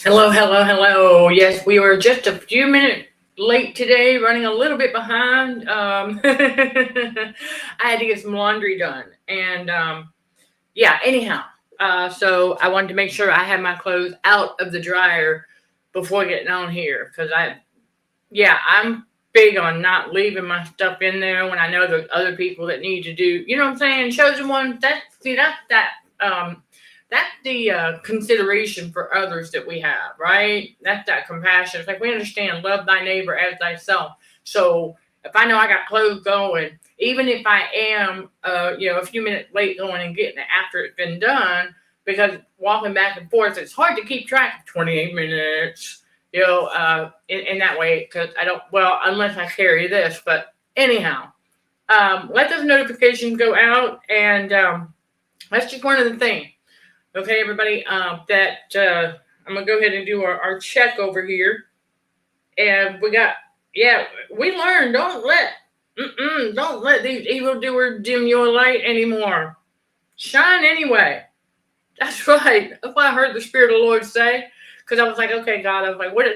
Hello, hello, hello. Yes, we were just a few minutes late today, running a little bit behind. I had to get some laundry done. And yeah, anyhow, so I wanted to make sure I had my clothes out of the dryer before getting on here. I'm big on not leaving my stuff in there when I know there's other people that need to do, you know what I'm saying? Chosen one, that's the consideration for others that we have, right? That's that compassion. It's like we understand, love thy neighbor as thyself. So if I know I got clothes going, even if I am, a few minutes late going and getting it after it's been done, because walking back and forth, it's hard to keep track of 28 minutes, in that way, because I don't, well, unless I carry this, but anyhow, let those notifications go out, and that's just one of the things. Okay, everybody, I'm going to go ahead and do our check over here. And we learned, don't let these evildoers dim your light anymore. Shine anyway. That's right. That's what I heard the Spirit of the Lord say. Because I was like, okay, God, I was like, what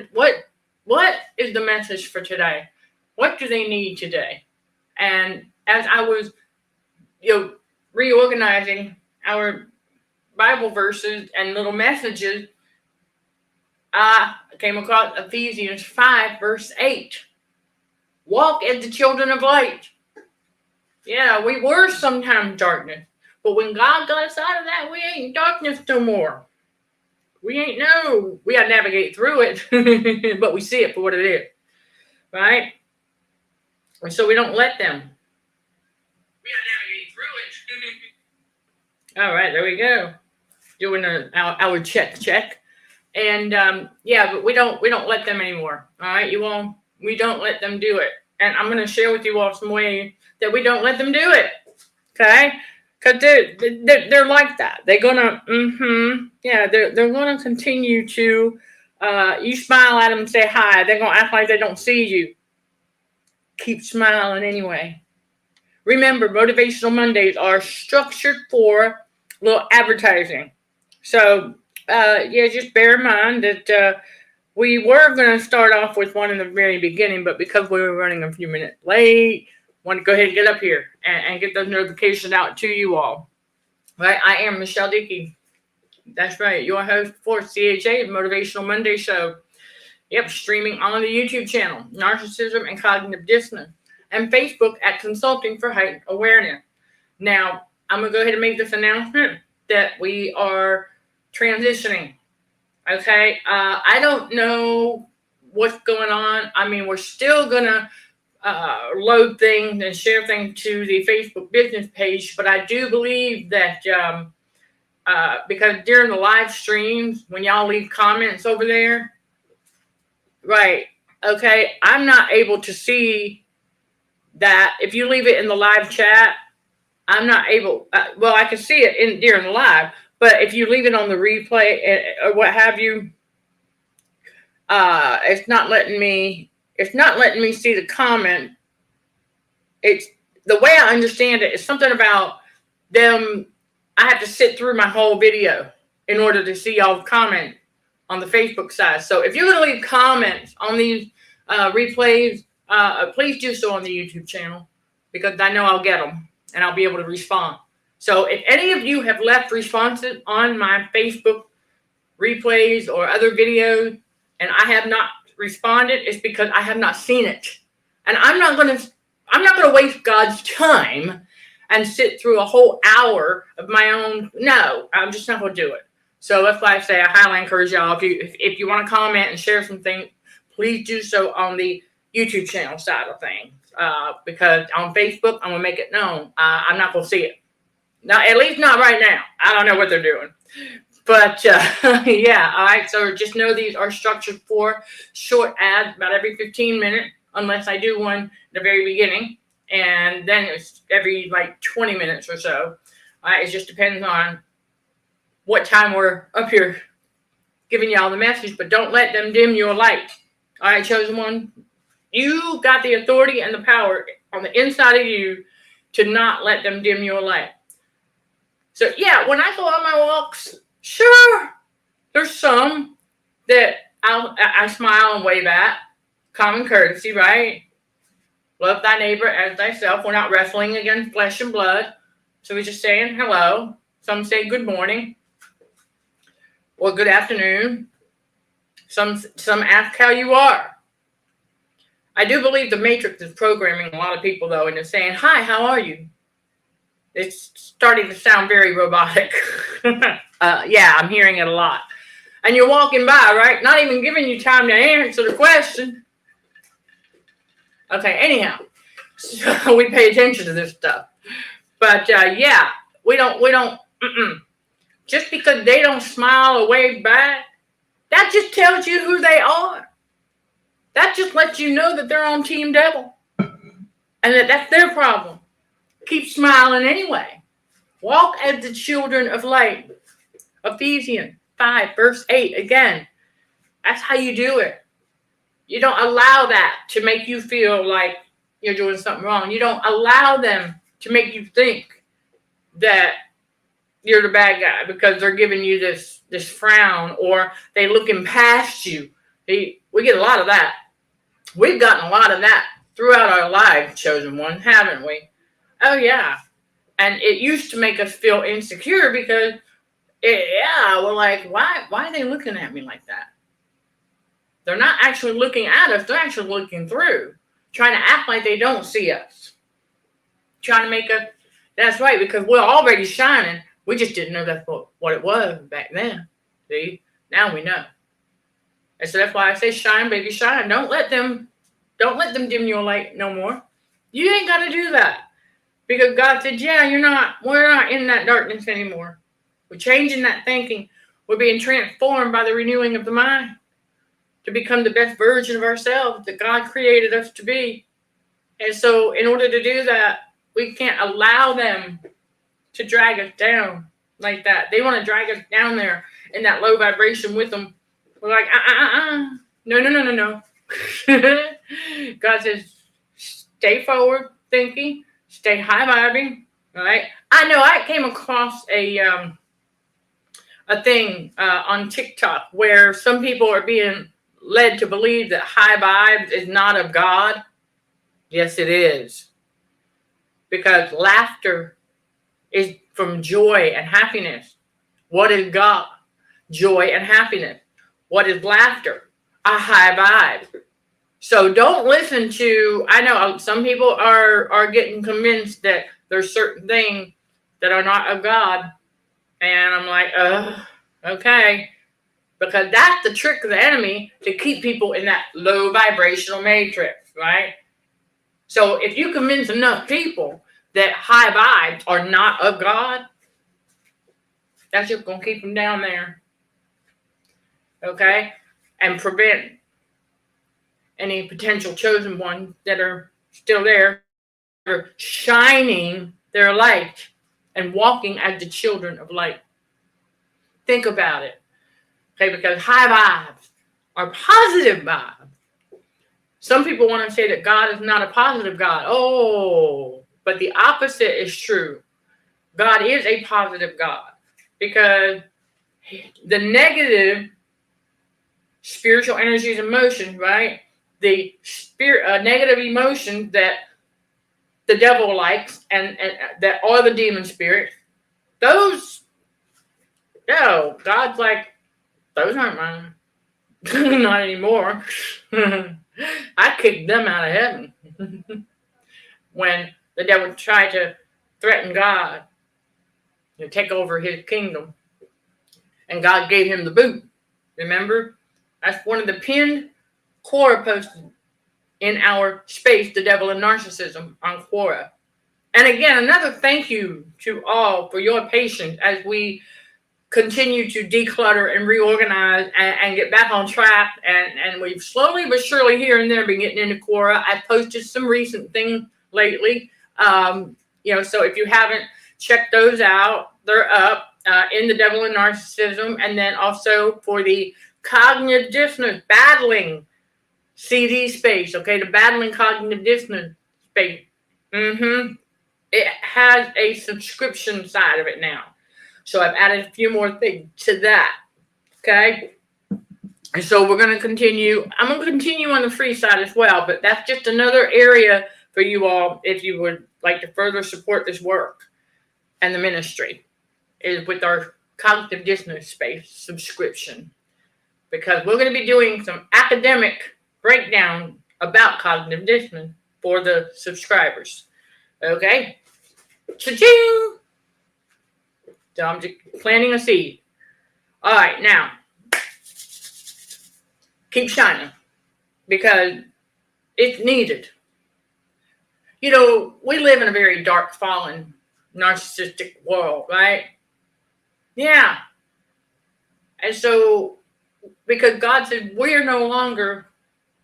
is the message for today? What do they need today? And as I was, reorganizing our Bible verses and little messages, I came across Ephesians 5, verse 8. Walk as the children of light. Yeah, we were sometimes darkness, but when God got us out of that, we ain't darkness no more. We got to navigate through it, but we see it for what it is, right? And so we don't let them. We got to navigate through it. All right, there we go. Doing our check. And but we don't let them anymore. All right, we don't let them do it. And I'm going to share with you all some ways that we don't let them do it. Okay? Because they're like that. They're gonna they're gonna continue to you smile at them and say hi. They're gonna act like they don't see you. Keep smiling anyway. Remember, Motivational Mondays are structured for little advertising. So just bear in mind that we were going to start off with one in the very beginning, but because we were running a few minutes late, want to go ahead and get up here and get those notifications out to you all. Right? I am Michelle Dickey. That's right. Your host for CHA, Motivational Monday Show. Yep, streaming on the YouTube channel, Narcissism and Cognitive Dissonance, and Facebook at Consulting for Heightened Awareness. Now, I'm going to go ahead and make this announcement that we are transitioning. Okay, I don't know what's going on. I mean, we're still gonna load things and share things to the Facebook business page, but I do believe that because during the live streams, when y'all leave comments over there, right? Okay, I'm not able to see that. If you leave it in the live chat, I'm not able. I can see it during the live. But if you leave it on the replay or what have you, it's not letting me see the comment. It's the way I understand it. It's something about them. I have to sit through my whole video in order to see y'all's comment on the Facebook side. So if you're going to leave comments on these replays, please do so on the YouTube channel, because I know I'll get them and I'll be able to respond. So if any of you have left responses on my Facebook replays or other videos and I have not responded, it's because I have not seen it. And I'm not going to waste God's time and sit through a whole hour of my own. No, I'm just not going to do it. So that's why I say I highly encourage y'all, if you want to comment and share something, please do so on the YouTube channel side of things. Because on Facebook, I'm going to make it known. I'm not going to see it. No, at least not right now. I don't know what they're doing. But, all right. So just know these are structured for short ads about every 15 minutes, unless I do one in the very beginning. And then it's every 20 minutes or so. All right. It just depends on what time we're up here giving y'all the message. But don't let them dim your light. All right, chosen one. You got the authority and the power on the inside of you to not let them dim your light. So, when I go on my walks, sure, there's some that I smile and wave at. Common courtesy, right? Love thy neighbor as thyself. We're not wrestling against flesh and blood. So we're just saying hello. Some say good morning or good afternoon. Some ask how you are. I do believe the Matrix is programming a lot of people, though, into saying, hi, how are you? It's starting to sound very robotic. Yeah, I'm hearing it a lot. And you're walking by, right? Not even giving you time to answer the question. Okay, anyhow. So we pay attention to this stuff. But, yeah, we don't, just because they don't smile or wave back, that just tells you who they are. That just lets you know that they're on Team Devil. And that's their problem. Keep smiling anyway. Walk as the children of light. Ephesians 5, verse 8. Again, that's how you do it. You don't allow that to make you feel like you're doing something wrong. You don't allow them to make you think that you're the bad guy because they're giving you this frown or they looking past you. We get a lot of that. We've gotten a lot of that throughout our lives, chosen one, haven't we? Oh, yeah. And it used to make us feel insecure because, we're like, why are they looking at me like that? They're not actually looking at us. They're actually looking through, trying to act like they don't see us. Trying to make us, that's right, because we're already shining. We just didn't know that's what it was back then. See? Now we know. And so that's why I say shine, baby, shine. Don't let them dim your light no more. You ain't got to do that. Because God said, yeah, we're not in that darkness anymore. We're changing that thinking. We're being transformed by the renewing of the mind to become the best version of ourselves that God created us to be. And so in order to do that, we can't allow them to drag us down like that. They want to drag us down there in that low vibration with them. We're like, no. God says, stay forward thinking, stay high vibing. All right. I know I came across a thing on TikTok where some people are being led to believe that high vibes is not of God. Yes, it is. Because laughter is from joy and happiness. What is God? Joy and happiness. What is laughter? A high vibe. So don't listen to, I know some people are getting convinced that there's certain things that are not of God. And I'm like, okay. Because that's the trick of the enemy to keep people in that low vibrational matrix, right? So if you convince enough people that high vibes are not of God, that's just going to keep them down there. Okay? And prevent any potential chosen ones that are still there, are shining their light and walking as the children of light. Think about it. Okay? Because high vibes are positive vibes. Some people want to say that God is not a positive God. Oh, but the opposite is true. God is a positive God because the negative spiritual energies and emotions, right? The negative emotions that the devil likes and that are the demon spirits, those, no, God's like, those aren't mine. Not anymore. I kicked them out of heaven. When the devil tried to threaten God to take over his kingdom. And God gave him the boot. Remember? That's one of the pinned Quora posts in our space, The Devil and Narcissism, on Quora. And again, another thank you to all for your patience as we continue to declutter and reorganize and get back on track. And we've slowly but surely here and there been getting into Quora. I posted some recent things lately. So if you haven't checked those out, they're up in The Devil and Narcissism. And then also for the cognitive dissonance, battling CD space, okay, the battling cognitive dissonance space. It has a subscription side of it now. So I've added a few more things to that, okay? And so we're going to continue. I'm going to continue on the free side as well, but that's just another area for you all if you would like to further support this work and the ministry is with our cognitive dissonance space subscription, because we're going to be doing some academic breakdown about cognitive dissonance for the subscribers. Okay? Cha-ching! So I'm just planting a seed. All right, now keep shining because it's needed. You know, we live in a very dark, fallen, narcissistic world, right? Yeah. And so, because God said we're no longer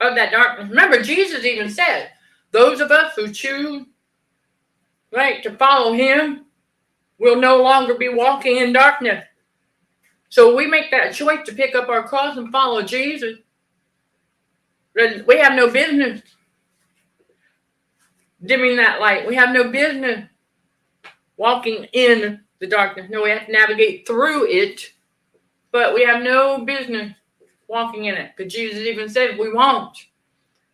of that darkness. Remember, Jesus even said, those of us who choose, right, to follow him will no longer be walking in darkness. So we make that choice to pick up our cross and follow Jesus. We have no business dimming that light. We have no business walking in the darkness. No, we have to navigate through it, but we have no business walking in it. Because Jesus even said we won't.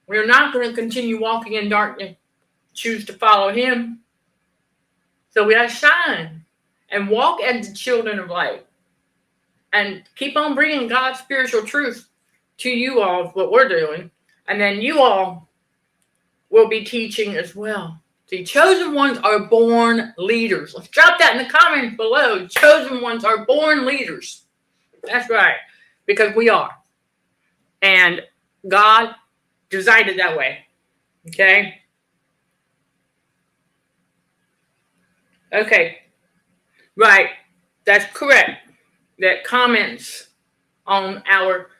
We're not going to continue walking in darkness. Choose to follow him. So we have to shine and walk as the children of light. And keep on bringing God's spiritual truth to you all, what we're doing. And then you all will be teaching as well. The chosen ones are born leaders. Let's drop that in the comments below. Chosen ones are born leaders. That's right. Because we are. And God designed it that way. Okay? Okay. Right. That's correct. That comments on our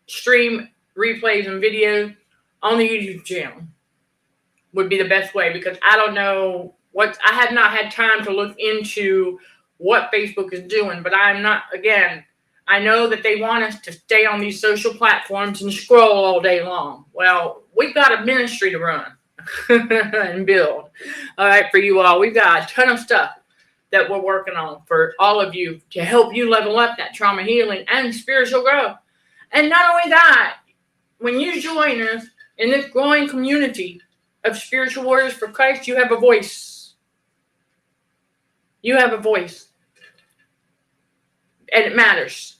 stream replays and videos on the YouTube channel would be the best way, because I don't know I have not had time to look into what Facebook is doing, but I'm not, again, I know that they want us to stay on these social platforms and scroll all day long. Well, we've got a ministry to run and build. All right, for you all. We've got a ton of stuff that we're working on for all of you to help you level up that trauma healing and spiritual growth. And not only that, when you join us in this growing community of spiritual warriors for Christ, you have a voice. You have a voice. And it matters.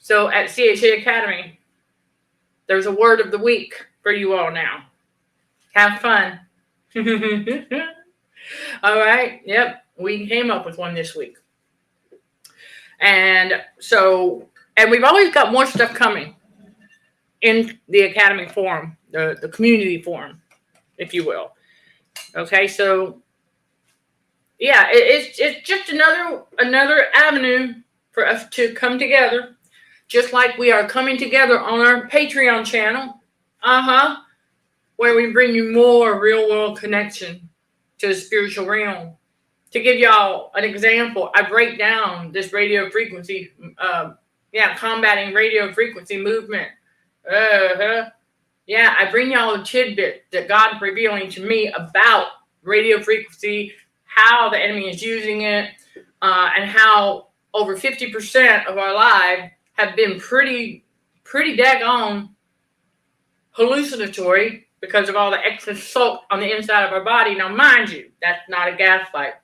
So at CHA Academy, there's a word of the week for you all now. Have fun. All right. Yep. We came up with one this week. And we've always got more stuff coming in the Academy forum, the community forum, if you will. Okay. So yeah, it's just another avenue for us to come together, just like we are coming together on our Patreon channel, where we bring you more real world connection to the spiritual realm. To give y'all an example, I break down this radio frequency, combating radio frequency movement. Yeah, I bring y'all a tidbit that God's revealing to me about radio frequency, how the enemy is using it, and how over 50% of our lives have been pretty daggone hallucinatory because of all the excess salt on the inside of our body. Now, mind you, that's not a gaslight.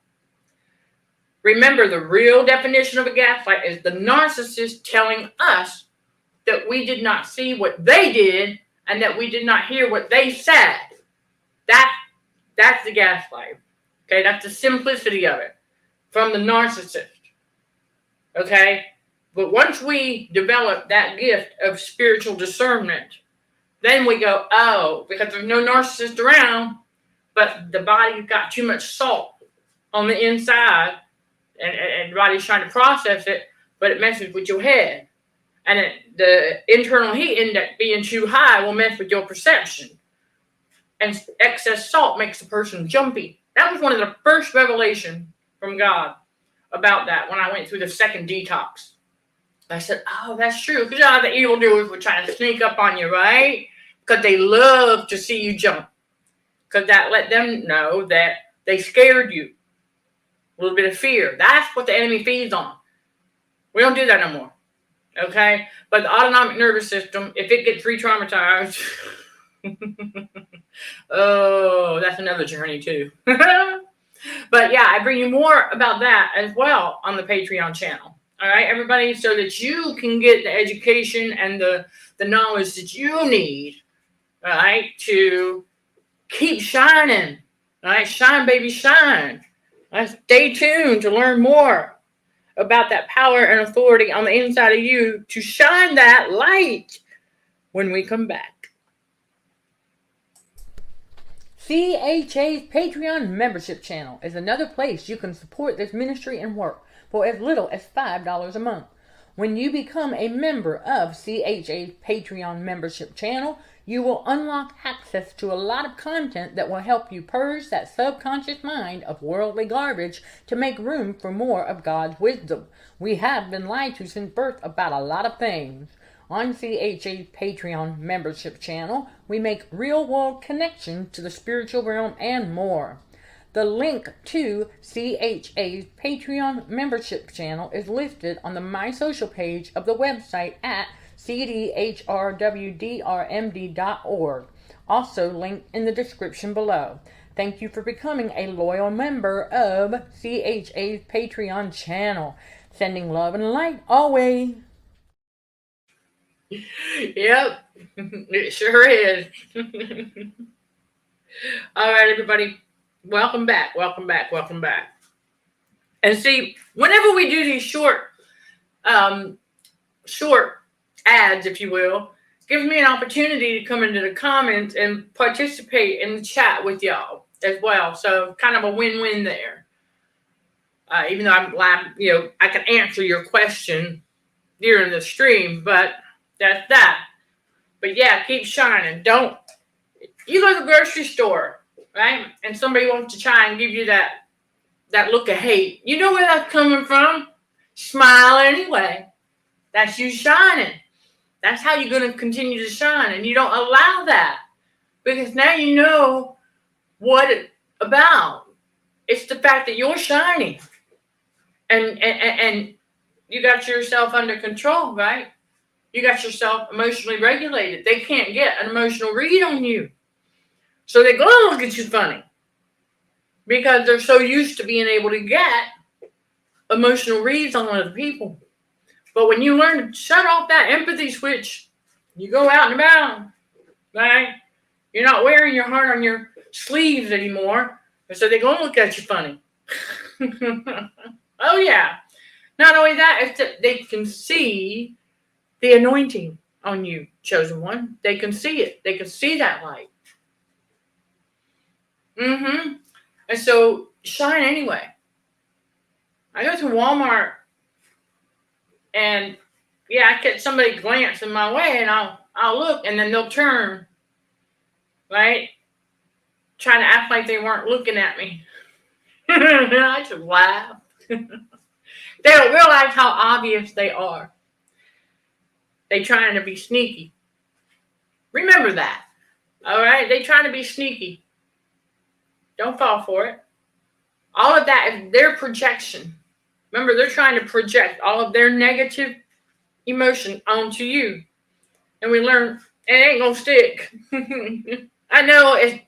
Remember, the real definition of a gaslight is the narcissist telling us that we did not see what they did and that we did not hear what they said. That's the gaslight. Okay, that's the simplicity of it from the narcissist. Okay, but once we develop that gift of spiritual discernment, then we go, oh, because there's no narcissist around, but the body's got too much salt on the inside, and the body's trying to process it, but it messes with your head. And the internal heat index being too high will mess with your perception. And excess salt makes the person jumpy. That was one of the first revelations from God about that when I went through the second detox. I said, oh, that's true. Because the evildoers were trying to sneak up on you, right? Because they love to see you jump. Because that let them know that they scared you. A little bit of fear. That's what the enemy feeds on. We don't do that no more. Okay? But the autonomic nervous system, if it gets re-traumatized, oh, that's another journey too. But yeah, I bring you more about that as well on the Patreon channel. All right, everybody, so that you can get the education and the knowledge that you need, all right, to keep shining. All right, shine, baby, shine. All right, stay tuned to learn more about that power and authority on the inside of you to shine that light when we come back. CHA's Patreon membership channel is another place you can support this ministry and work for as little as $5 a month. When you become a member of CHA's Patreon membership channel, you will unlock access to a lot of content that will help you purge that subconscious mind of worldly garbage to make room for more of God's wisdom. We have been lied to since birth about a lot of things. On CHA's Patreon membership channel, we make real-world connections to the spiritual realm and more. The link to CHA's Patreon membership channel is listed on the My Social page of the website at CDHRWDRMD.org. Also linked in the description below. Thank you for becoming a loyal member of CHA's Patreon channel. Sending love and light always. Yep, it sure is. All right, everybody, welcome back, welcome back, welcome back. And see, whenever we do these short ads, if you will, gives me an opportunity to come into the comments and participate in the chat with y'all as well. So kind of a win-win there. Even though I'm glad, I can answer your question during the stream, but that's that. But yeah, keep shining. Don't. You go to the grocery store, right? And somebody wants to try and give you that look of hate. You know where that's coming from. Smile anyway. That's you shining. That's how you're going to continue to shine. And you don't allow that. Because now you know what it's about. It's the fact that you're shining. And you got yourself under control, right? You got yourself emotionally regulated. They can't get an emotional read on you. So they're going to look at you funny. Because they're so used to being able to get emotional reads on other people. But when you learn to shut off that empathy switch, you go out and about, right? You're not wearing your heart on your sleeves anymore. And so they're going to look at you funny. Oh, yeah. Not only that, it's that they can see the anointing on you, chosen one. They can see it. They can see that light. And so shine anyway. I go to Walmart and I catch somebody glancing my way and I'll look and then they'll turn, right? Trying to act like they weren't looking at me. I just laugh. They don't realize how obvious they are. They trying to be sneaky. Remember that. All right? They trying to be sneaky. Don't fall for it. All of that is their projection. Remember, they're trying to project all of their negative emotion onto you. And we learn it ain't going to stick. I know it's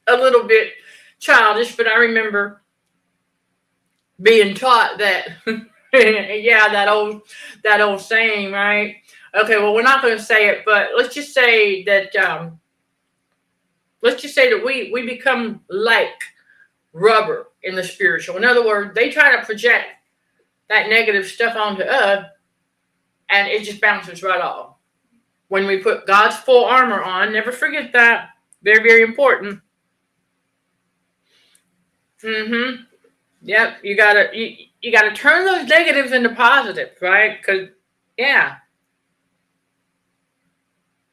a little bit childish, but I remember being taught that, that old saying, right? Okay, well, we're not going to say it, but let's just say that we become like rubber in the spiritual. In other words, they try to project that negative stuff onto us, and it just bounces right off. When we put God's full armor on, never forget that. Very, very important. Yep, you gotta turn those negatives into positives, right? Because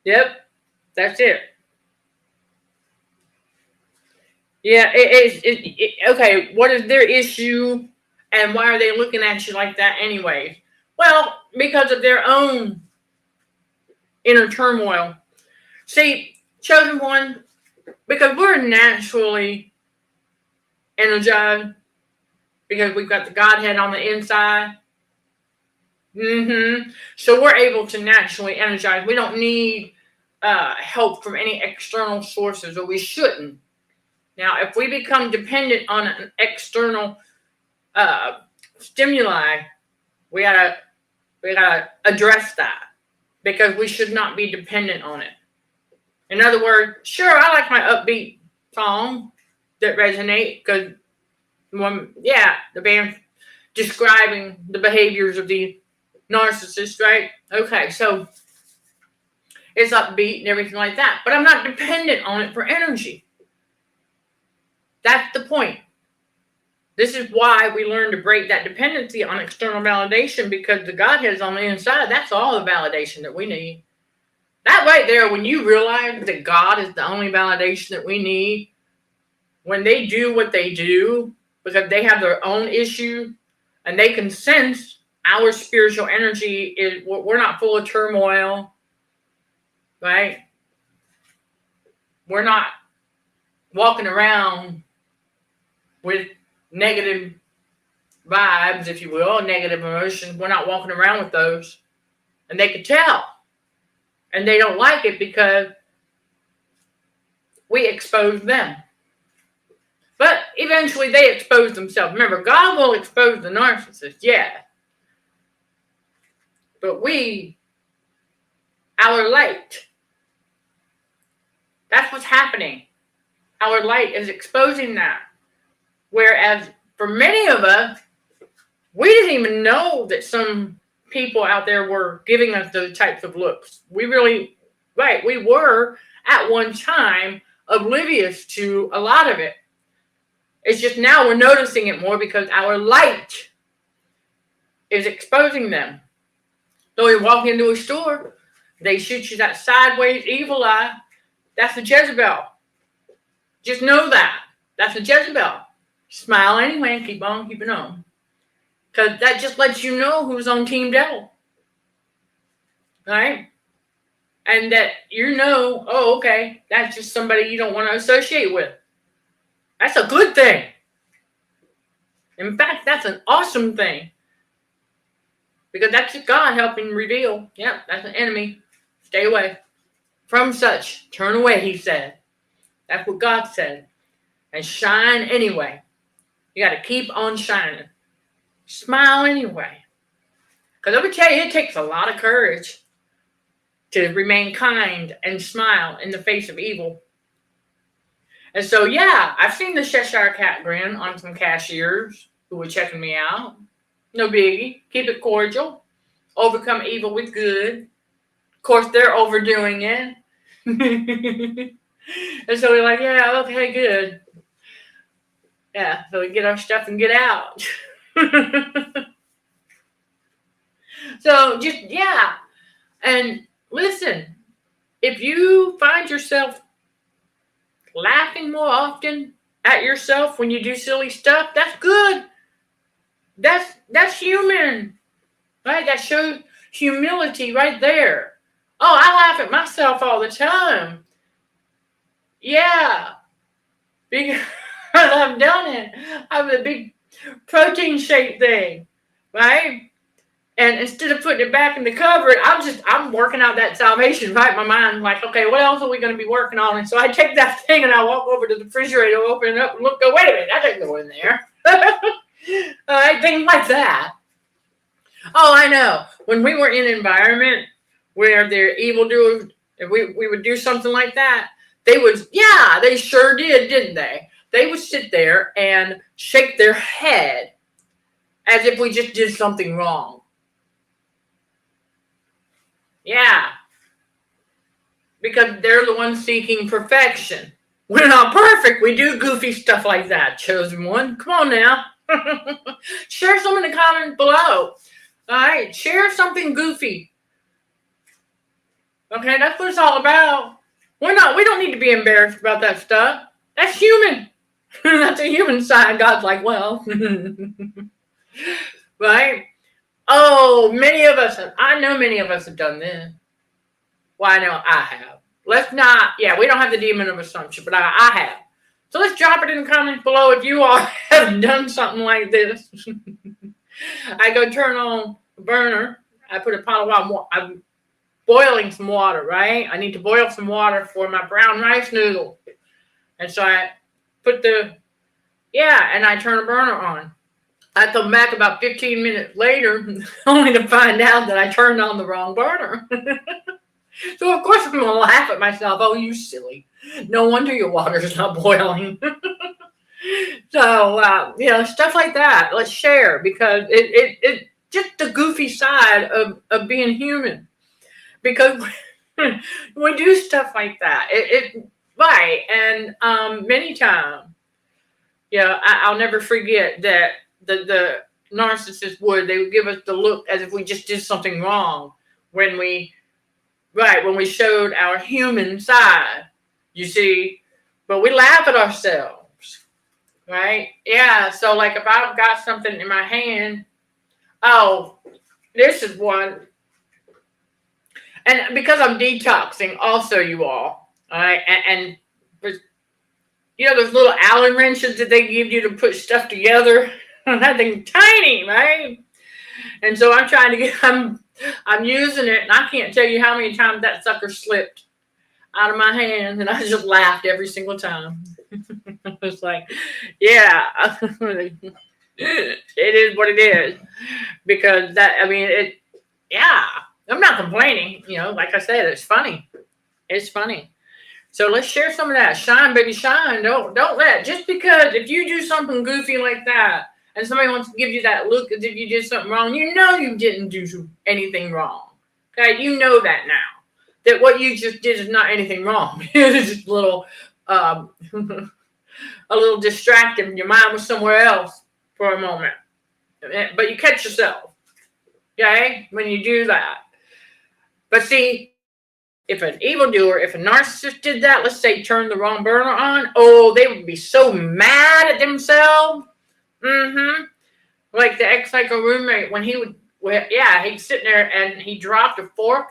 yep, that's it. Yeah, okay, what is their issue and why are they looking at you like that anyway? Well, because of their own inner turmoil. See, chosen one, because we're naturally energized, because we've got the Godhead on the inside, So we're able to naturally energize. We don't need help from any external sources, or we shouldn't. Now, if we become dependent on an external stimuli, we gotta address that, because we should not be dependent on it. In other words, sure, I like my upbeat song that resonate, because the band describing the behaviors of the narcissist, right? Okay, so it's upbeat and everything like that, but I'm not dependent on it for energy. That's the point. This is why we learn to break that dependency on external validation, because the Godhead is on the inside. That's all the validation that we need. That right there, when you realize that God is the only validation that we need, when they do what they do, because they have their own issue, and they can sense our spiritual energy, we're not full of turmoil, right? We're not walking around with negative vibes, if you will, negative emotions. We're not walking around with those. And they can tell. And they don't like it because we expose them. But eventually they expose themselves. Remember, God will expose the narcissist, yeah. But our light, that's what's happening. Our light is exposing that. Whereas for many of us, we didn't even know that some people out there were giving us those types of looks. We were at one time oblivious to a lot of it. It's just now we're noticing it more because our light is exposing them. So you walk into a store, they shoot you that sideways evil eye. That's a Jezebel. Just know that. That's a Jezebel. Smile anyway and keep on keeping on. Because that just lets you know who's on Team Devil. Right? And that oh, okay, that's just somebody you don't want to associate with. That's a good thing. In fact, that's an awesome thing. Because that's just God helping reveal. Yep, that's an enemy. Stay away from such. Turn away, he said. That's what God said. And shine anyway. You got to keep on shining. Smile anyway. Because I'm going to tell you, it takes a lot of courage to remain kind and smile in the face of evil. And so, yeah, I've seen the Cheshire Cat grin on some cashiers who were checking me out. No biggie. Keep it cordial. Overcome evil with good. Of course, they're overdoing it. And so we're like, yeah, okay, good. Yeah, so we get our stuff and get out. So just, yeah. And listen, if you find yourself laughing more often at yourself when you do silly stuff, that's good. That's human. Right? That shows humility right there. Oh, I laugh at myself all the time. Yeah. Because I've done it. I have a big protein shake thing. Right? And instead of putting it back in the cupboard, I'm working out that salvation, right? My mind's like, okay, what else are we going to be working on? And so I take that thing and I walk over to the refrigerator, open it up, and look, go, wait a minute, that doesn't go in there. All right, things like that. Oh, I know. When we were in an environment where they're evildoers, if we would do something like that, they sure did, didn't they? They would sit there and shake their head as if we just did something wrong. Yeah. Because they're the ones seeking perfection. We're not perfect. We do goofy stuff like that. Chosen one. Come on now. Share some in the comments below. All right. Share something goofy. Okay. That's what it's all about. We don't need to be embarrassed about that stuff. That's human. That's a human side. God's like, well. Right? Oh, I know many of us have done this. Well, I know I have. We don't have the demon of assumption, but I have. So let's drop it in the comments below if you all have done something like this. I go turn on the burner I put a pot of water. I'm boiling some water, right? I need to boil some water for my brown rice noodle. And so I put and I turn the burner on. I come back about 15 minutes later, only to find out that I turned on the wrong burner. So, of course, I'm going to laugh at myself. Oh, you silly. No wonder your water's not boiling. So, stuff like that. Let's share, because it just the goofy side of being human. Because we do stuff like that. Right. And many times, I'll never forget that the narcissist they would give us the look as if we just did something wrong when we showed our human side, you see, but we laugh at ourselves, right? Yeah, so like if I've got something in my hand, oh, this is one, and because I'm detoxing also, you all right, and those little Allen wrenches that they give you to put stuff together, that thing tiny, right? And so I'm trying to I'm using it, and I can't tell you how many times that sucker slipped out of my hand, and I just laughed every single time. It's like, yeah, it is what it is, because I'm not complaining. Like I said, it's funny. It's funny. So let's share some of that. Shine, baby, shine. Don't let, just because if you do something goofy like that, and somebody wants to give you that look as if you did something wrong, you didn't do anything wrong. Okay, you know that now. That what you just did is not anything wrong. It's just a little distracting. Your mind was somewhere else for a moment. But you catch yourself, okay, when you do that. But see, if an evildoer, if a narcissist did that, let's say turn the wrong burner on, oh, they would be so mad at themselves. Like the ex-psycho roommate, when he'd sit there and he dropped a fork,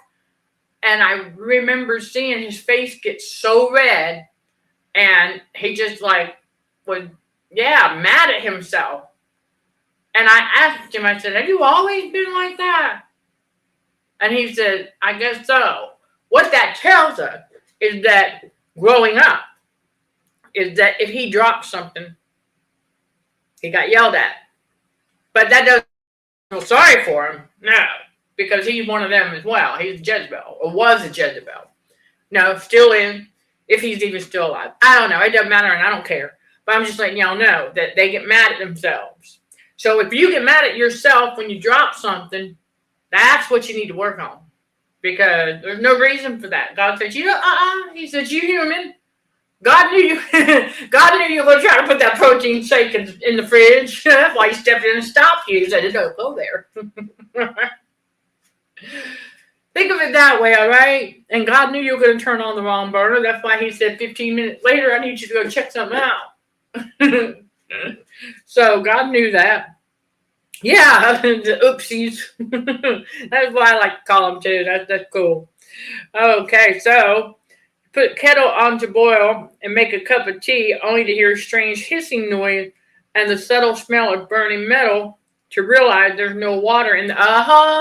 and I remember seeing his face get so red, and he just was mad at himself. And I asked him, I said, have you always been like that? And he said, I guess so. What that tells us is that growing up, is that if he dropped something, he got yelled at. But that doesn't feel sorry for him. No, because he's one of them as well. He's a Jezebel, or was a Jezebel. No, still is, if he's even still alive. I don't know. It doesn't matter, and I don't care. But I'm just letting y'all know that they get mad at themselves. So if you get mad at yourself when you drop something, that's what you need to work on. Because there's no reason for that. God says, He said, you human. God knew you. God knew you were going to try to put that protein shake in the fridge. That's why He stepped in and stopped you. He said, "Don't go there." Think of it that way, all right? And God knew you were going to turn on the wrong burner. That's why He said 15 minutes later, I need you to go check something out. So God knew that. Yeah, the oopsies. That's why I like to call them too. That's cool. Okay, so put kettle on to boil and make a cup of tea, only to hear a strange hissing noise and the subtle smell of burning metal to realize there's no water in the... Oh!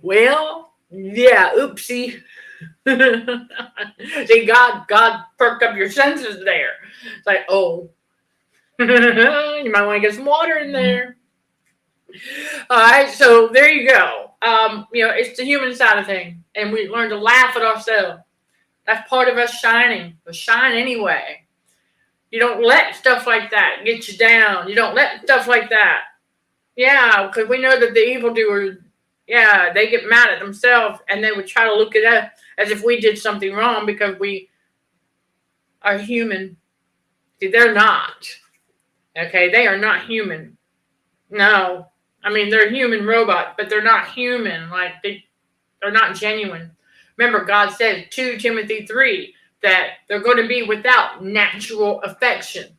Well, yeah, oopsie. See, God perked up your senses there. It's like, oh, you might want to get some water in there. All right, so there you go. It's the human side of things, and we learn to laugh at ourselves. That's part of us shining. But shine anyway. You don't let stuff like that get you down. You don't let stuff like that. Yeah, because we know that the evildoers, they get mad at themselves, and they would try to look at us as if we did something wrong because we are human. See, they're not. Okay, they are not human. No. I mean, they're human robots, but they're not human. Like, they're not genuine. Remember, God said 2 Timothy 3 that they're going to be without natural affection.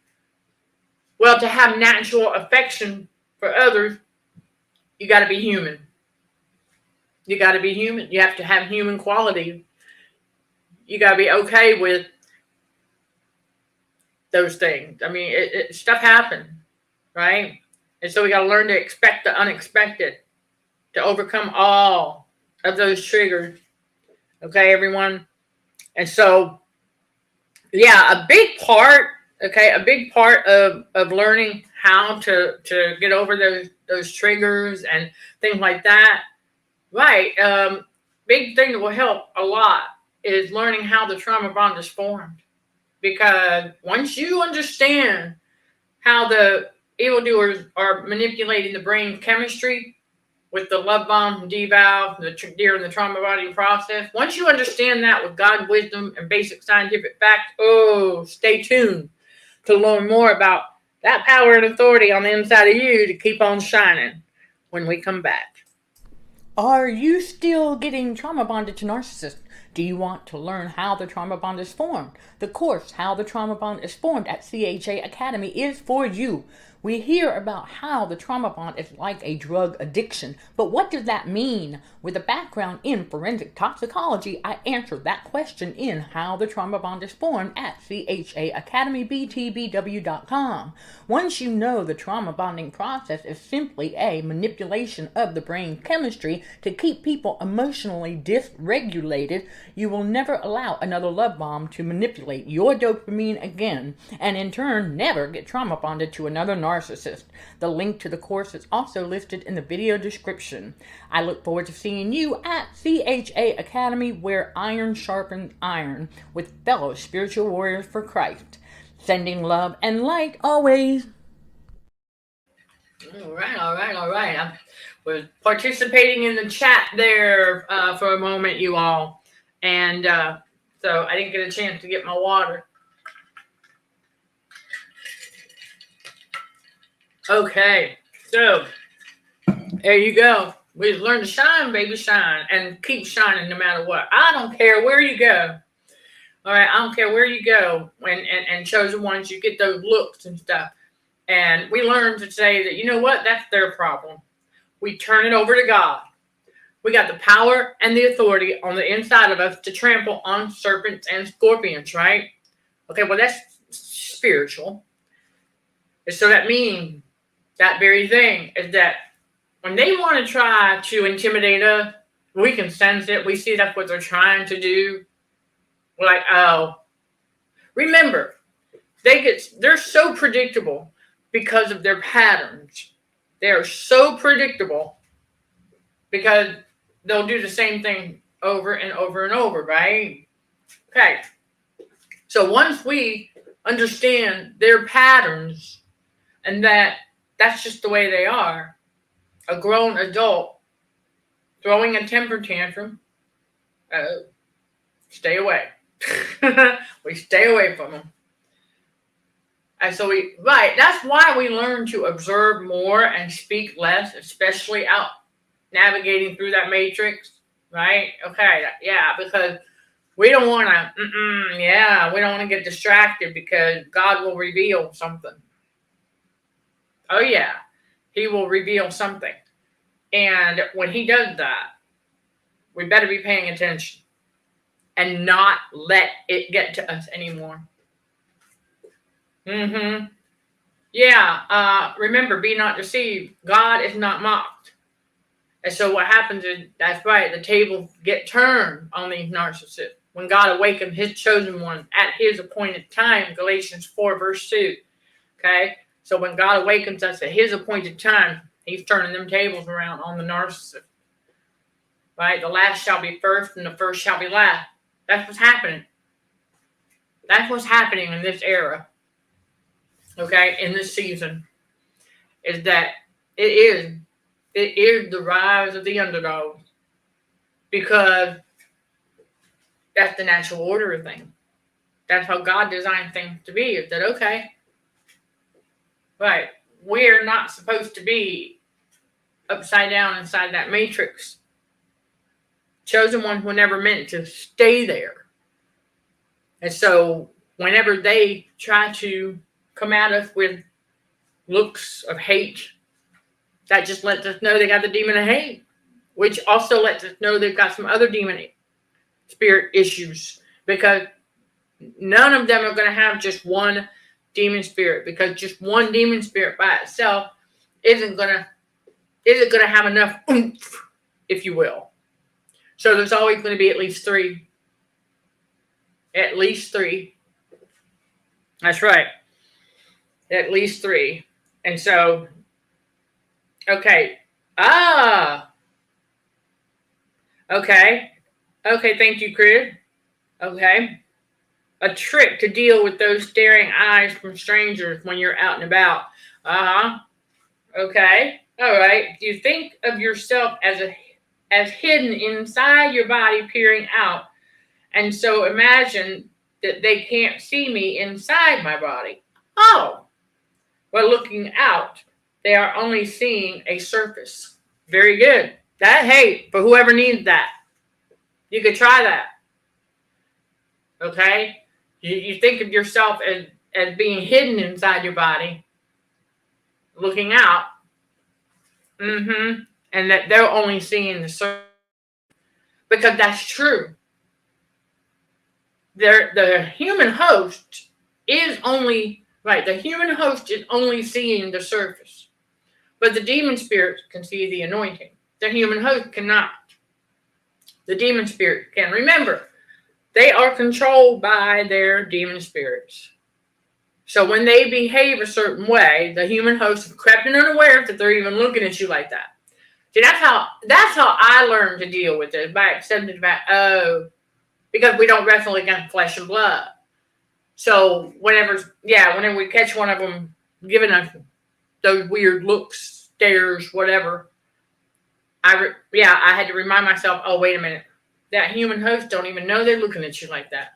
Well, to have natural affection for others, you got to be human. You got to be human. You have to have human quality. You got to be okay with those things. I mean, stuff happens, right? And so we got to learn to expect the unexpected, to overcome all of those triggers. Okay, everyone? And so, yeah, a big part of learning how to get over those triggers and things like that, right? Big thing that will help a lot is learning how the trauma bond is formed. Because once you understand how the evildoers are manipulating the brain chemistry with the love bomb and devalve, during the trauma bonding process, once you understand that with God's wisdom and basic scientific facts, stay tuned to learn more about that power and authority on the inside of you to keep on shining when we come back. Are you still getting trauma bonded to narcissists? Do you want to learn how the trauma bond is formed? The course, How the Trauma Bond is Formed at CHA Academy is for you. We hear about how the trauma bond is like a drug addiction, but what does that mean? With a background in forensic toxicology, I answer that question in How the Trauma Bond is Formed at CHAAcademyBTBW.com. Once you know the trauma bonding process is simply a manipulation of the brain chemistry to keep people emotionally dysregulated, you will never allow another love bomb to manipulate your dopamine again, and in turn never get trauma bonded to another narcissist. The link to the course is also listed in the video description. I look forward to seeing you at CHA Academy, where iron sharpens iron, with fellow spiritual warriors for Christ. Sending love and light always. All right. I was participating in the chat there for a moment, you all. And so I didn't get a chance to get my water. Okay, so there you go. We learn to shine, baby, shine, and keep shining no matter what. I don't care where you go. All right, I don't care where you go. And chosen ones, you get those looks and stuff. And we learn to say that, you know what, that's their problem. We turn it over to God. We got the power and the authority on the inside of us to trample on serpents and scorpions, right? Okay, well, that's spiritual. And so that means that very thing is that when they want to try to intimidate us, we can sense it. We see that's what they're trying to do. We're like, oh. Remember, they're so predictable because of their patterns. They are so predictable because they'll do the same thing over and over and over, right? Okay. So once we understand their patterns and that's just the way they are, a grown adult throwing a temper tantrum, stay away. We stay away from them. And so that's why we learn to observe more and speak less, especially out navigating through that matrix, right? Okay, yeah, because we don't want to, we don't want to get distracted because God will reveal something. Oh, yeah, he will reveal something. And when he does that, we better be paying attention and not let it get to us anymore. Yeah, remember, be not deceived. God is not mocked. And so what happens is, that's right, the tables get turned on these narcissists. When God awakens his chosen one at his appointed time, Galatians 4, verse 2. Okay? So when God awakens us at his appointed time, he's turning them tables around on the narcissist. Right? The last shall be first and the first shall be last. That's what's happening. That's what's happening in this era. Okay? In this season. Is that it is the rise of the underdog. Because that's the natural order of things. That's how God designed things to be. Is that okay? Right. We're not supposed to be upside down inside that matrix. Chosen ones were never meant to stay there. And so whenever they try to come at us with looks of hate, that just lets us know they got the demon of hate, which also lets us know they've got some other demon spirit issues, because none of them are going to have just one demon spirit, because just one demon spirit by itself isn't gonna have enough oomph, if you will. So there's always going to be at least three. At least three. That's right. At least three. And so, okay. Okay. Okay, thank you, Chris. Okay. A trick to deal with those staring eyes from strangers when you're out and about. Okay. All right. You think of yourself as hidden inside your body, peering out. And so imagine that they can't see me inside my body. Oh. Well, looking out, they are only seeing a surface. Very good. Hey, for whoever needs that, you could try that. Okay? You think of yourself as being hidden inside your body, looking out. And that they're only seeing the surface. Because that's true. The human host is only, the human host is only seeing the surface. But the demon spirits can see the anointing. The human host cannot. The demon spirit can. Remember, they are controlled by their demon spirits. So when they behave a certain way, the human host is crept and unaware that they're even looking at you like that. See, that's how I learned to deal with it, by accepting the fact, because we don't wrestle against flesh and blood. So whenever we catch one of them giving us those weird looks, stares, whatever, I had to remind myself, oh, wait a minute. That human host don't even know they're looking at you like that.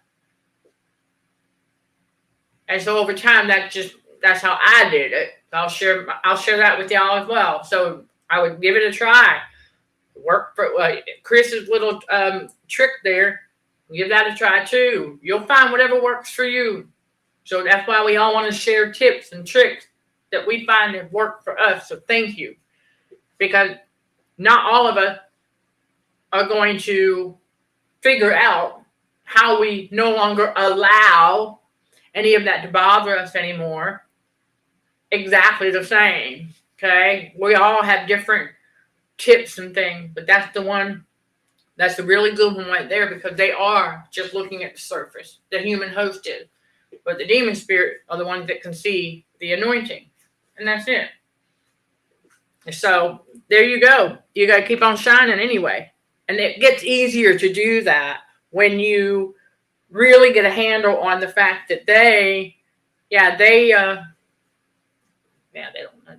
And so over time, that's how I did it. I'll share that with y'all as well. So I would give it a try. Work for Chris's little trick there. Give that a try too. You'll find whatever works for you. So that's why we all want to share tips and tricks that we find have worked for us. So thank you. Because not all of us are going to figure out how we no longer allow any of that to bother us anymore. Exactly the same. Okay? We all have different tips and things, but that's the one. That's a really good one right there, because they are just looking at the surface. The human host is. But the demon spirit are the ones that can see the anointing. And that's it. So there you go. You got to keep on shining anyway. And it gets easier to do that when you really get a handle on the fact that the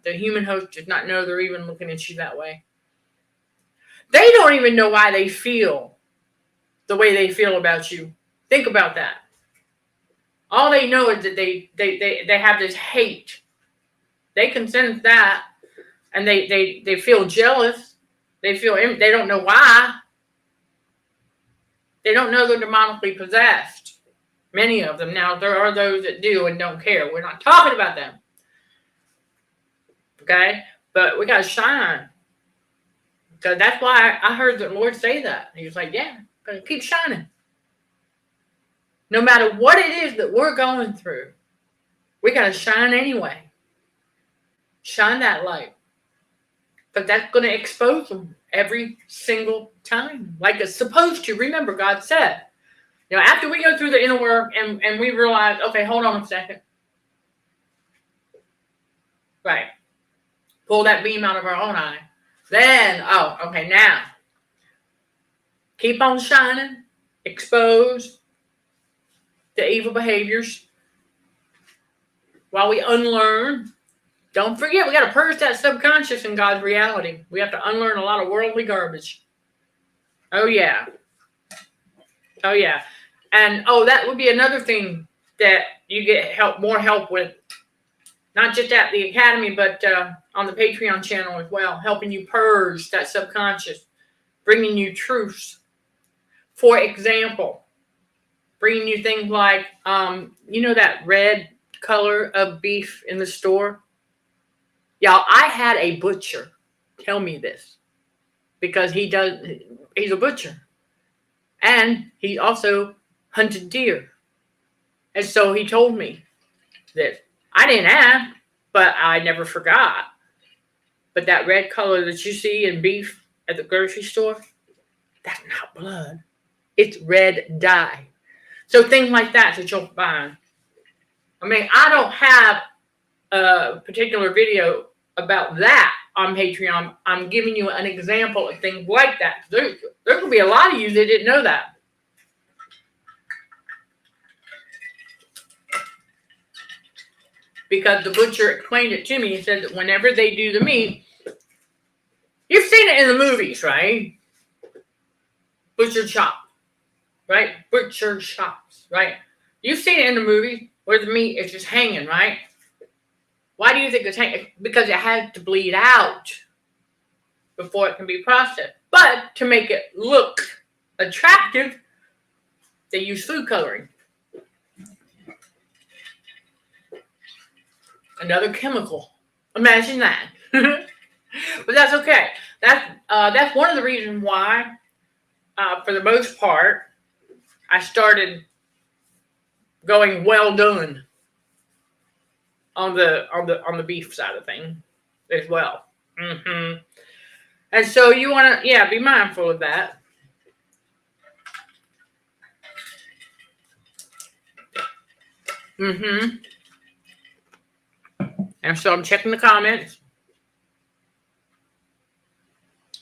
human host does not know they're even looking at you that way. They don't even know why they feel the way they feel about you. Think about that. All they know is that they have this hate. They can sense that, and they feel jealous. They don't know why. They don't know they're demonically possessed. Many of them. Now, there are those that do and don't care. We're not talking about them. Okay? But we got to shine. Because that's why I heard the Lord say that. He was like, yeah, gotta keep shining. No matter what it is that we're going through, we got to shine anyway. Shine that light. But that's going to expose them every single time. Like it's supposed to. Remember, God said, after we go through the inner work and we realize, okay, hold on a second. Right. Pull that beam out of our own eye. Then, now. Keep on shining. Expose the evil behaviors while we unlearn. Don't forget, we got to purge that subconscious in God's reality. We have to unlearn a lot of worldly garbage. Oh, yeah. Oh, yeah. And, that would be another thing that you get more help with. Not just at the academy, but on the Patreon channel as well. Helping you purge that subconscious. Bringing you truths. For example, bringing you things like, that red color of beef in the store? Y'all, I had a butcher tell me this. Because he's a butcher. And he also hunted deer. And so he told me this. I didn't ask, but I never forgot. But that red color that you see in beef at the grocery store, that's not blood. It's red dye. So things like that you'll find. I mean, I don't have a particular video about that on Patreon. I'm giving you an example of things like that. There could be a lot of you that didn't know that. Because the butcher explained it to me. He said that whenever they do the meat, you've seen it in the movies, right? Butcher shop, right? Butcher shops, right? You've seen it in the movies where the meat is just hanging, right? Why do you think it's hanging? Because it has to bleed out before it can be processed. But to make it look attractive, they use food coloring. Another chemical. Imagine that. But that's okay. That's one of the reasons why, for the most part, I started going well done on the beef side of things as well. And so you want to, be mindful of that. And so I'm checking the comments.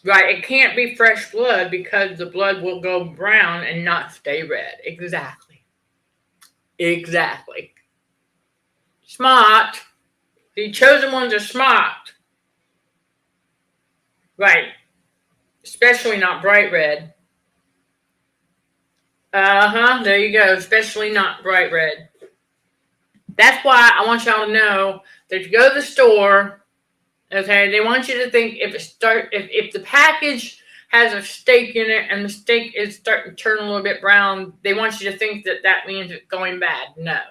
Right, it can't be fresh blood because the blood will go brown and not stay red. Exactly. Smart. The chosen ones are smart. Right. Especially not bright red. There you go. Especially not bright red. That's why I want y'all to know that if you go to the store, okay, they want you to think if the package has a steak in it and the steak is starting to turn a little bit brown, they want you to think that means it's going bad. No,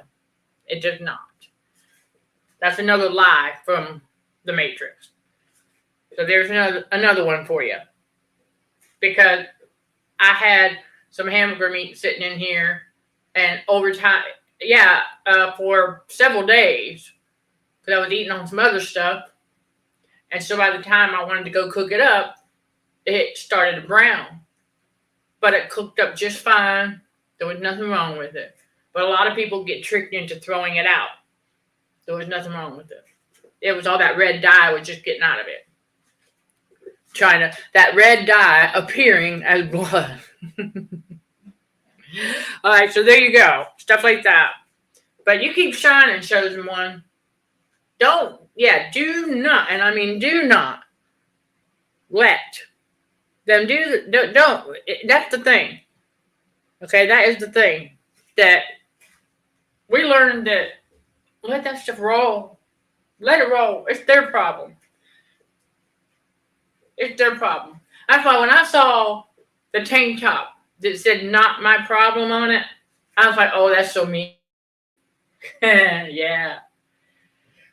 it does not. That's another lie from the Matrix. So there's another one for you. Because I had some hamburger meat sitting in here, and over time, for several days, because I was eating on some other stuff. And so by the time I wanted to go cook it up, it started to brown. But it cooked up just fine. There was nothing wrong with it. But a lot of people get tricked into throwing it out. There was nothing wrong with it. It was all that red dye was just getting out of it. That red dye appearing as blood. All right, so there you go. Stuff like that. But you keep shining, chosen one. Do not, and I mean do not let them don't. That's the thing. Okay, that is the thing. That we learned that let that stuff roll. Let it roll. It's their problem. That's why when I saw the tank top that said "not my problem" on it, I was like, oh, that's so mean. Yeah.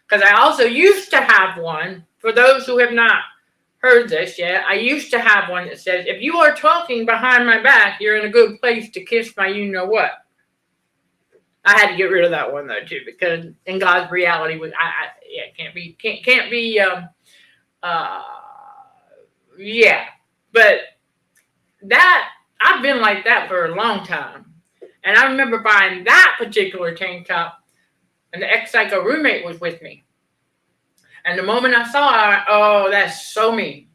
Because I also used to have one, for those who have not heard this yet, I used to have one that says, if you are talking behind my back, you're in a good place to kiss my you-know-what. I had to get rid of that one, though, too, because in God's reality, But that, I've been like that for a long time. And I remember buying that particular tank top, and the ex-psycho roommate was with me. And the moment I saw it, oh, that's so mean.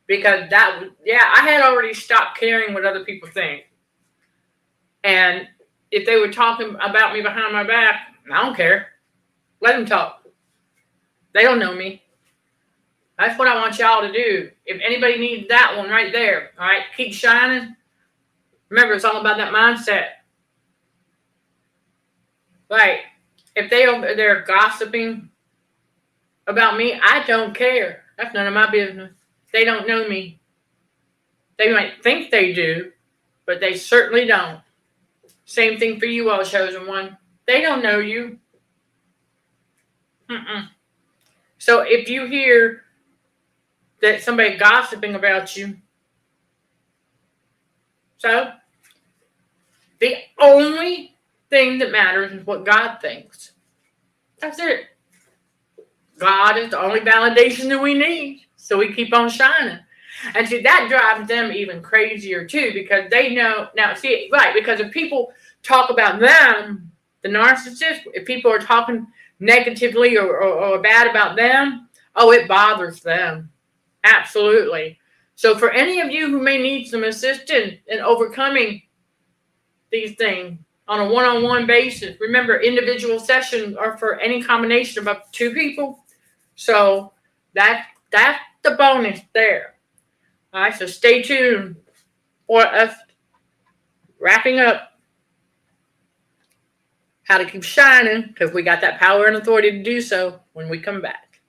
Because I had already stopped caring what other people think. And if they were talking about me behind my back, I don't care. Let them talk. They don't know me. That's what I want y'all to do. If anybody needs that one right there, all right, keep shining. Remember, it's all about that mindset. Right. If they're gossiping about me, I don't care. That's none of my business. They don't know me. They might think they do, but they certainly don't. Same thing for you all, chosen one. They don't know you. So if you hear that somebody gossiping about you, so the only thing that matters is what God thinks. That's it. God is the only validation that we need. So we keep on shining. And see, that drives them even crazier too, because they know now, see, right, because if people talk about them, the narcissist, if people are talking negatively or bad about them, oh, it bothers them. Absolutely. So for any of you who may need some assistance in overcoming these things on a one-on-one basis, remember, individual sessions are for any combination of up to 2 people. So that's the bonus there. All right, so stay tuned for us wrapping up how to keep shining, because we got that power and authority to do so when we come back.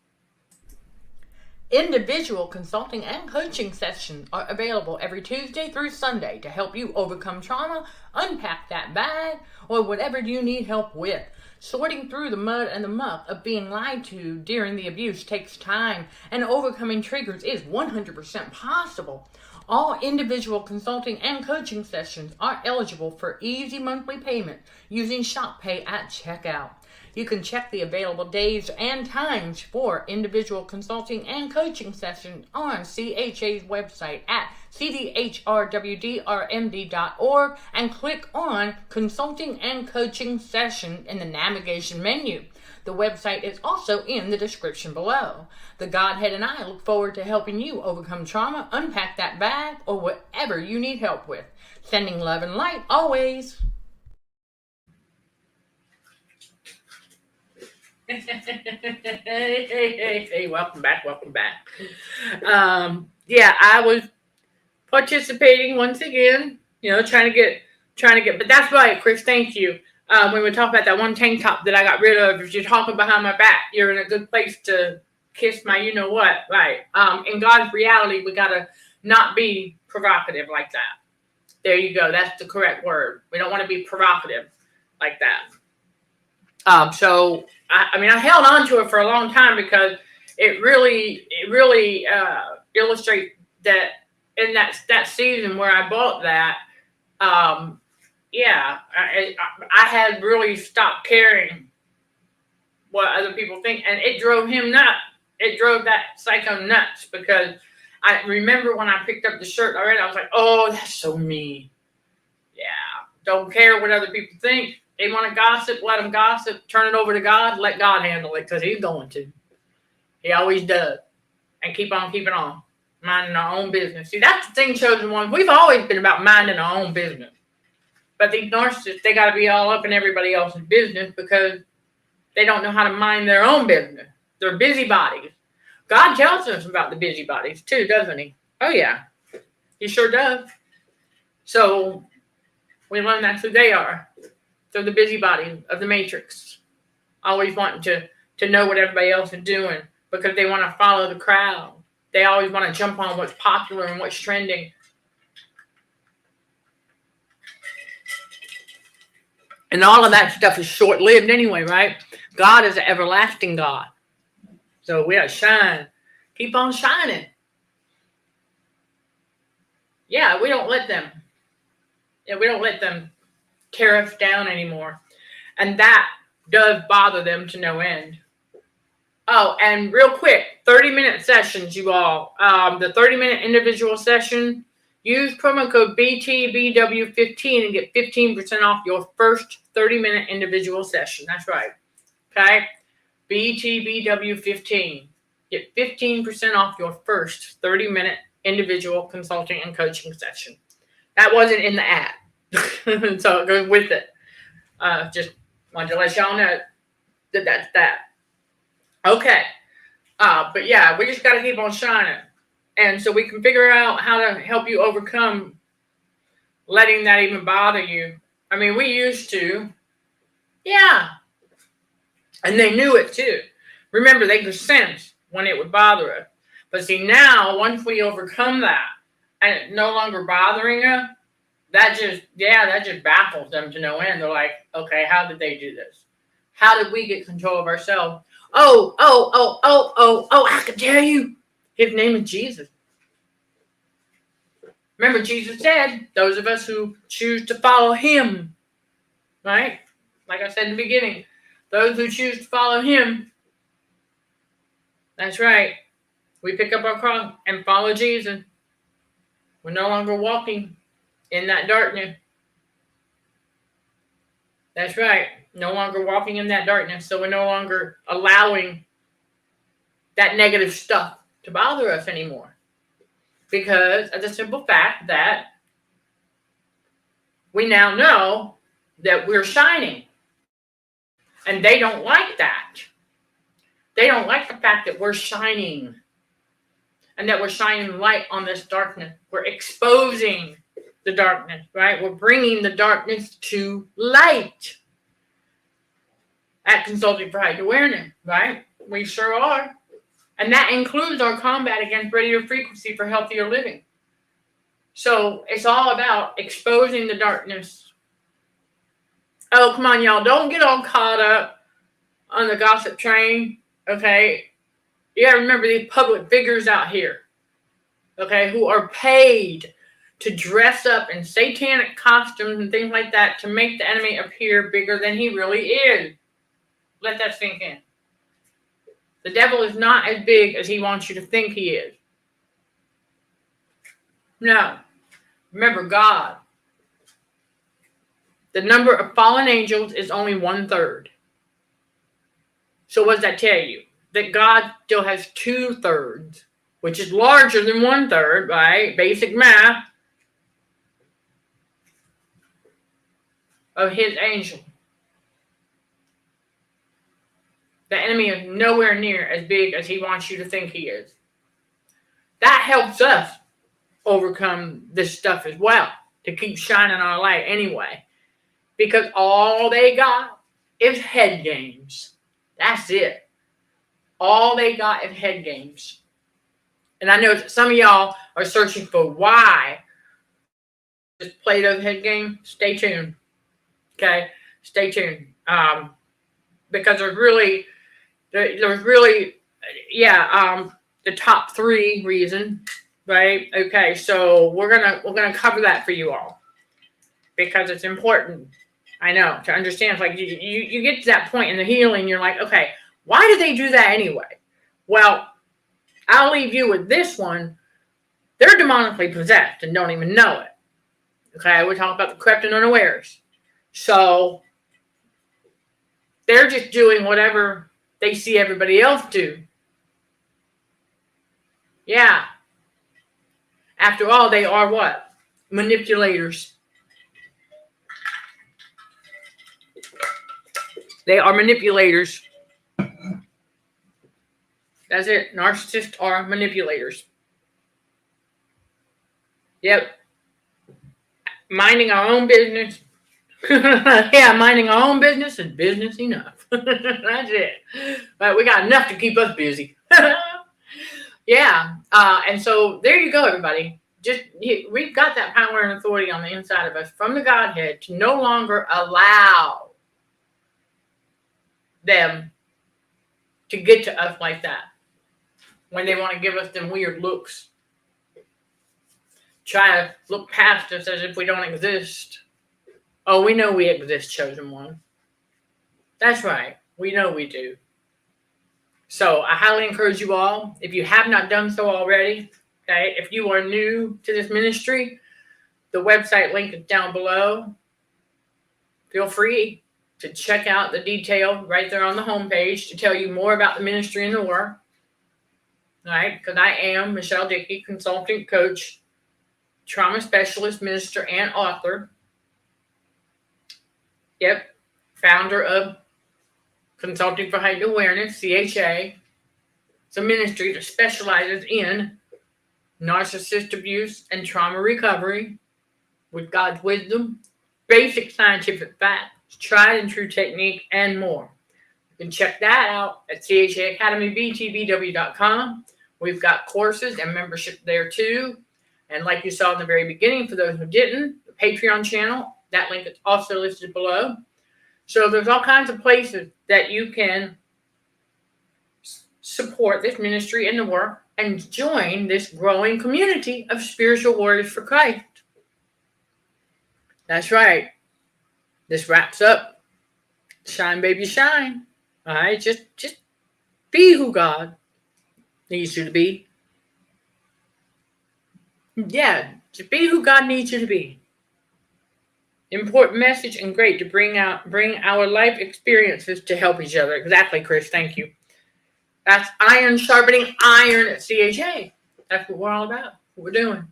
Individual consulting and coaching sessions are available every Tuesday through Sunday to help you overcome trauma, unpack that bag, or whatever you need help with. Sorting through the mud and the muck of being lied to during the abuse takes time, and overcoming triggers is 100% possible. All individual consulting and coaching sessions are eligible for easy monthly payment using ShopPay at checkout. You can check the available days and times for individual consulting and coaching sessions on CHA's website at CDHRWDRMD.org and click on Consulting and Coaching Session in the navigation menu. The website is also in the description below. The Godhead and I look forward to helping you overcome trauma, unpack that bag, or whatever you need help with. Sending love and light always. Hey, welcome back. Yeah, I was participating once again, trying to get, but that's right, Chris, thank you. When we talk about that one tank top that I got rid of, if you're talking behind my back, you're in a good place to kiss my you-know-what, right? In God's reality, we got to not be provocative like that. There you go. That's the correct word. We don't want to be provocative like that. So I held on to it for a long time because it really illustrates that in that season where I bought that, I had really stopped caring what other people think, and it drove him nuts. It drove that psycho nuts, because I remember when I picked up the shirt already, I was like, oh, that's so mean. Yeah, don't care what other people think. They want to gossip, let them gossip. Turn it over to God. Let God handle it, because he's going to. He always does. And keep on keeping on. Minding our own business. See, that's the thing, chosen ones. We've always been about minding our own business. But these narcissists, they got to be all up in everybody else's business because they don't know how to mind their own business. They're busybodies. God tells us about the busybodies too, doesn't he? Oh, yeah. He sure does. So we learn that's who they are. They're the busybody of the matrix, always wanting to know what everybody else is doing because they want to follow the crowd. They always want to jump on what's popular and what's trending. And all of that stuff is short-lived anyway, right? God is an everlasting God. So we gotta shine. Keep on shining. Yeah, we don't let them tear us down anymore. And that does bother them to no end. Oh, and real quick, 30-minute sessions, you all. The 30-minute individual session, use promo code BTBW15 and get 15% off your first 30-minute individual session. That's right. Okay? BTBW15. Get 15% off your first 30-minute individual consulting and coaching session. That wasn't in the ad. So it goes with it. Just wanted to let y'all know that that's that. Okay. But yeah, we just got to keep on shining. And so we can figure out how to help you overcome letting that even bother you. I mean, we used to. Yeah. And they knew it too. Remember, they could sense when it would bother us. But see, now, once we overcome that and it's no longer bothering us, that just baffles them to no end. They're like, okay, how did they do this? How did we get control of ourselves? Oh, I can tell you. His name is Jesus. Remember, Jesus said, those of us who choose to follow him, right? Like I said in the beginning, those who choose to follow him, That's right. We pick up our cross and follow Jesus. We're no longer walking in that darkness. That's right. No longer walking in that darkness. So we're no longer allowing that negative stuff to bother us anymore. Because of the simple fact that we now know that we're shining. And they don't like that. They don't like the fact that we're shining. And that we're shining light on this darkness. We're exposing the darkness, right? We're bringing the darkness to light. At Consulting for Heightened Awareness, right? We sure are. And that includes our combat against radio frequency for healthier living. So it's all about exposing the darkness. Oh, come on, y'all. Don't get all caught up on the gossip train, okay? You gotta remember these public figures out here, okay, who are paid to dress up in satanic costumes and things like that to make the enemy appear bigger than he really is. Let that sink in. The devil is not as big as he wants you to think he is. No. Remember, God. The number of fallen angels is only 1/3. So what does that tell you? That God still has 2/3, which is larger than 1/3, right? Basic math. Of his angels. The enemy is nowhere near as big as he wants you to think he is. That helps us overcome this stuff as well, to keep shining our light anyway. Because all they got is head games. That's it. All they got is head games. And I know that some of y'all are searching for why just play those head games. Stay tuned. Okay? Stay tuned. Because there's really the top 3 reason, right? Okay, so we're gonna cover that for you all because it's important. I know, to understand. It's like you get to that point in the healing, you're like, okay, why do they do that anyway? Well, I'll leave you with this one. They're demonically possessed and don't even know it. Okay, we're talking about the crept and unawares. So they're just doing whatever they see everybody else do. Yeah. After all, they are what? Manipulators. They are manipulators. That's it. Narcissists are manipulators. Yep. Minding our own business. Yeah, minding our own business is business enough. That's it. But we got enough to keep us busy. Yeah. And so there you go, everybody. We've got that power and authority on the inside of us from the Godhead to no longer allow them to get to us like that when they want to give us them weird looks. Try to look past us as if we don't exist. Oh, we know we exist, chosen one. That's right. We know we do. So I highly encourage you all, if you have not done so already, okay, if you are new to this ministry, the website link is down below. Feel free to check out the detail right there on the homepage to tell you more about the ministry and the work. All right, because I am Michelle Dickey, consultant coach, trauma specialist, minister, and author. Yep, founder of Consulting for Heightened Awareness, CHA. It's a ministry that specializes in narcissist abuse and trauma recovery with God's wisdom, basic scientific facts, tried and true technique, and more. You can check that out at CHAAcademyBTBW.com. We've got courses and membership there too. And like you saw in the very beginning, for those who didn't, the Patreon channel, that link is also listed below. So there's all kinds of places that you can support this ministry and the work and join this growing community of spiritual warriors for Christ. That's right. This wraps up Shine Baby Shine. All right, just be who God needs you to be. Yeah, to be who God needs you to be. Important message and great to bring our life experiences to help each other. Exactly, Chris. Thank you. That's iron sharpening iron at CHA. That's what we're all about. What we're doing.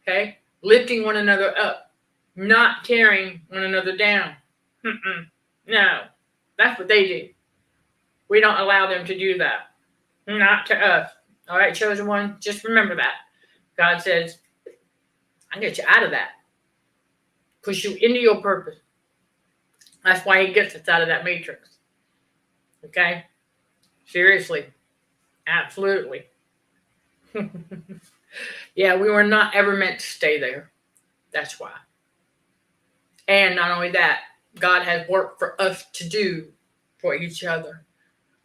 Okay? Lifting one another up. Not tearing one another down. No. That's what they do. We don't allow them to do that. Not to us. All right, chosen one, just remember that. God says, I'll get you out of that. Push you into your purpose. That's why he gets us out of that matrix. Okay? Seriously. Absolutely. Yeah, we were not ever meant to stay there. That's why. And not only that, God has work for us to do for each other.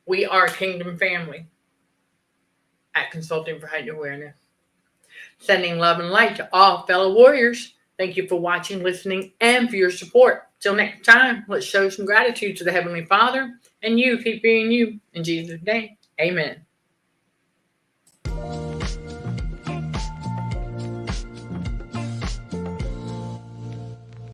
We are a kingdom family at Consulting for Heightened Awareness. Sending love and light to all fellow warriors. Thank you for watching, listening, and for your support. Till next time, let's show some gratitude to the Heavenly Father. And you keep being you. In Jesus' name, amen.